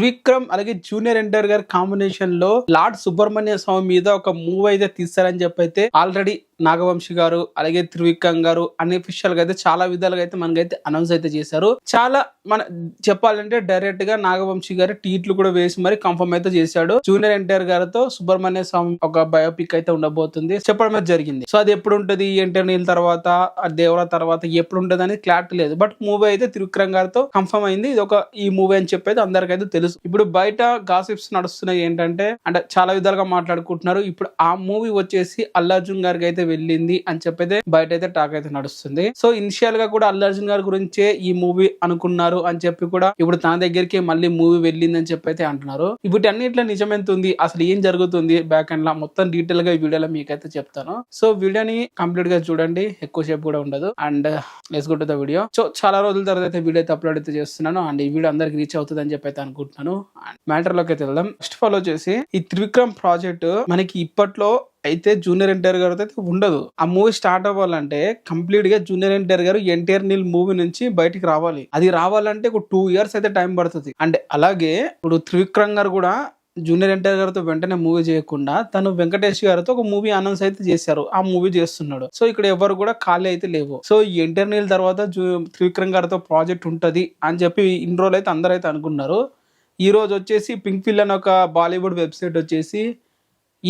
త్రివిక్రమ్ అలాగే జూనియర్ ఎన్టీఆర్ గారి కాంబినేషన్ లో లార్డ్ సుబ్రహ్మణ్య స్వామి మీద ఒక మూవీ అయితే తీస్తారని చెప్పైతే ఆల్రెడీ నాగవంశి గారు అలాగే త్రివిక్రమ్ గారు అన్అఫిషియల్ గా అయితే చాలా విధాలుగా అయితే మనకైతే అనౌన్స్ అయితే చేశారు. చాలా మన చెప్పాలంటే డైరెక్ట్ గా నాగవంశి గారు టీట్లు కూడా వేసి మరి కన్ఫర్మ్ అయితే చేశాడు. జూనియర్ ఎన్టీఆర్ గారితో సుబ్రహ్మణ్య స్వామి ఒక బయోపిక్ అయితే ఉండబోతుంది చెప్పడం అయితే జరిగింది. సో అది ఎప్పుడు ఉంటది, ఎన్టీఆర్ నీళ్ళ తర్వాత దేవరా తర్వాత ఎప్పుడు ఉంటది అనేది క్లారిటీ లేదు. బట్ మూవీ అయితే త్రివిక్రమ్ గారితో కన్ఫర్మ్ అయింది. ఇది ఒక ఈ మూవీ అని చెప్పేది అందరికైతే తెలుసు. ఇప్పుడు బయట గాసిప్స్ నడుస్తున్నాయి ఏంటంటే అంటే చాలా విధాలుగా మాట్లాడుకుంటున్నారు. ఇప్పుడు ఆ మూవీ వచ్చేసి అల్లు అర్జున్ గారికి అయితే వెళ్ళింది అని చెప్పైతే బయట అయితే టాక్ అయితే నడుస్తుంది. సో ఇనిషియల్ గా కూడా అల్లు అర్జున్ గారి గురించే ఈ మూవీ అనుకున్నారు అని చెప్పి కూడా ఇప్పుడు తన దగ్గరికి మళ్ళీ మూవీ వెళ్ళింది అని చెప్పి అయితే అంటున్నారు. ఇప్పుడు అన్నిట్లో నిజమెంత ఉంది, అసలు ఏం జరుగుతుంది బ్యాక్ ఎండ్ లా మొత్తం డీటెయిల్ గా ఈ వీడియోలో మీకైతే చెప్తాను. సో వీడియోని కంప్లీట్ గా చూడండి, ఎక్కువ సేపు కూడా ఉండదు. And let's go to the video. So చాలా రోజుల తర్వాత అయితే వీడియో అయితే అప్లోడ్ అయితే చేస్తున్నాను. అండ్ ఈ వీడియో అందరికి రీచ్ అవుతుంది అని చెప్పి అయితే అనుకుంటున్నాను. మ్యాటర్ లోకి అయితే వెళ్దాం. ఫస్ట్ ఆఫ్ ఆల్ వచ్చేసి ఈ త్రివిక్రమ్ ప్రాజెక్ట్ మనకి ఇప్పట్లో అయితే జూనియర్ ఎన్టీఆర్ గారు అయితే ఉండదు. ఆ మూవీ స్టార్ట్ అవ్వాలంటే కంప్లీట్ గా జూనియర్ ఎన్టీఆర్ గారు ఎన్టీఆర్ నీల్ మూవీ నుంచి బయటికి రావాలి. అది రావాలంటే ఒక 2 years అయితే టైం పడుతుంది. అండ్ అలాగే ఇప్పుడు త్రివిక్రమ్ గారు కూడా జూనియర్ ఎన్టీఆర్ గారితో వెంటనే మూవీ చేయకుండా తను వెంకటేష్ గారితో ఒక మూవీ అనౌన్స్ అయితే చేశారు. ఆ మూవీ చేస్తున్నాడు. సో ఇక్కడ ఎవరు కూడా ఖాళీ అయితే లేవు. సో ఎన్టీఆర్ నీల్ తర్వాత త్రివిక్రమ్ గారితో ప్రాజెక్ట్ ఉంటది అని చెప్పి ఇన్ని రోజులు అయితే అందరూ అయితే అనుకున్నారు. ఈ రోజు వచ్చేసి పింక్ ఫిల్ అని ఒక బాలీవుడ్ వెబ్సైట్ వచ్చేసి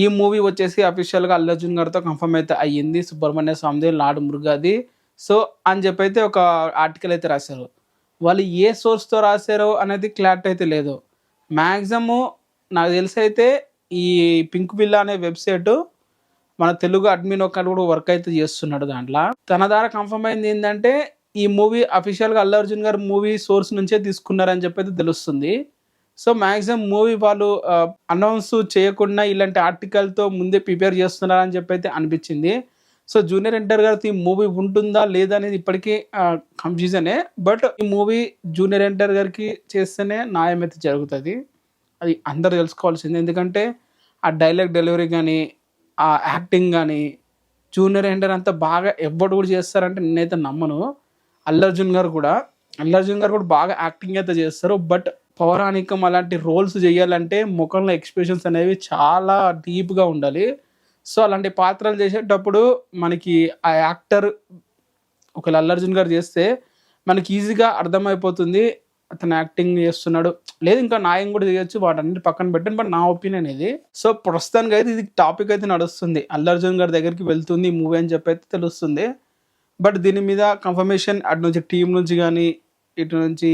ఈ మూవీ వచ్చేసి అఫీషియల్ గా అల్లు అర్జున్ గారితో కన్ఫర్మ్ అయితే అయ్యింది. సుబ్రహ్మణ్య స్వామిది, లార్డ్ మురుగాది. సో అని చెప్పి అయితే ఒక ఆర్టికల్ అయితే రాశారు. వాళ్ళు ఏ సోర్స్ తో రాశారో అనేది క్లారిటీ అయితే లేదు. మ్యాక్సిమం నాకు తెలిసి అయితే ఈ పింక్ విల్లా అనే వెబ్సైట్ మన తెలుగు అడ్మిన్ ఒక్కడు కూడా వర్క్ అయితే చేస్తున్నాడు. దాంట్లో తన ద్వారా కన్ఫర్మ్ అయింది ఏంటంటే ఈ మూవీ అఫీషియల్ గా అల్లు అర్జున్ గారు మూవీ సోర్స్ నుంచే తీసుకున్నారని చెప్పి అయితే తెలుస్తుంది. సో మ్యాక్సిమం మూవీ వాళ్ళు అనౌన్స్ చేయకుండా ఇలాంటి ఆర్టికల్తో ముందే ప్రిపేర్ చేస్తున్నారని చెప్పి అయితే అనిపించింది. సో జూనియర్ ఎన్టీఆర్ గారితో ఈ మూవీ ఉంటుందా లేదా అనేది ఇప్పటికీ కన్ఫ్యూజనే. బట్ ఈ మూవీ జూనియర్ ఎన్టీఆర్ గారికి చేస్తేనే న్యాయం అయితే జరుగుతుంది. అది అందరు తెలుసుకోవాల్సింది. ఎందుకంటే ఆ డైలాగ్ డెలివరీ కానీ ఆ యాక్టింగ్ కానీ జూనియర్ ఎన్టీఆర్ అంతా బాగా ఎవ్వడు కూడా చేస్తారంటే నేనైతే నమ్మను. అల్లు అర్జున్ గారు కూడా బాగా యాక్టింగ్ అయితే చేస్తారు. బట్ పౌరాణికం అలాంటి రోల్స్ చేయాలంటే ముఖంలో ఎక్స్ప్రెషన్స్ అనేవి చాలా డీప్గా ఉండాలి. సో అలాంటి పాత్రలు చేసేటప్పుడు మనకి ఆ యాక్టర్ ఒకవేళ అల్లు అర్జున్ గారు చేస్తే మనకి ఈజీగా అర్థమైపోతుంది అతను యాక్టింగ్ చేస్తున్నాడు. లేదు ఇంకా న్యాయం కూడా చేయొచ్చు, వాటన్నిటి పక్కన పెట్టండి. బట్ నా ఒపీనియన్ ఇది. సో ప్రస్తుతానికి అయితే ఇది టాపిక్ అయితే నడుస్తుంది. అల్లు అర్జున్ గారి దగ్గరికి వెళ్తుంది మూవీ అని చెప్పి అయితే తెలుస్తుంది. బట్ దీని మీద కన్ఫర్మేషన్ అటు నుంచి టీం నుంచి కానీ ఇటు నుంచి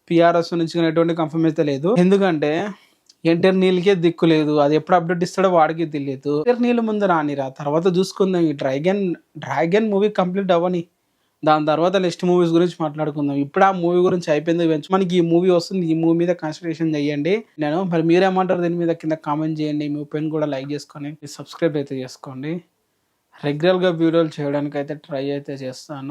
పిఆర్ఎస్ నుంచి కానీ ఎటువంటి కన్ఫర్మ్ అయితే లేదు. ఎందుకంటే ఎన్టీఆర్ నీళ్ళకే దిక్కు లేదు. అది ఎప్పుడు అప్డేట్ ఇస్తాడో వాడికి తెలియదు. ఎన్టీఆర్ నీళ్ళ ముందు రానిరా, తర్వాత చూసుకుందాం. ఈ డ్రాగన్ మూవీ కంప్లీట్ అవ్వని, దాని తర్వాత నెక్స్ట్ మూవీస్ గురించి మాట్లాడుకుందాం. ఇప్పుడు ఆ మూవీ గురించి అయిపోయింది. మనకి ఈ మూవీ వస్తుంది, ఈ మూవీ మీద కాన్సన్ట్రేషన్ చేయండి. మరి మీరేమంటారు దీని మీద కింద కామెంట్ చేయండి. మీ ఒపీనియన్ కూడా లైక్ చేసుకొని సబ్స్క్రైబ్ అయితే చేసుకోండి. రెగ్యులర్గా వీడియోలు చేయడానికి అయితే ట్రై అయితే చేస్తాను.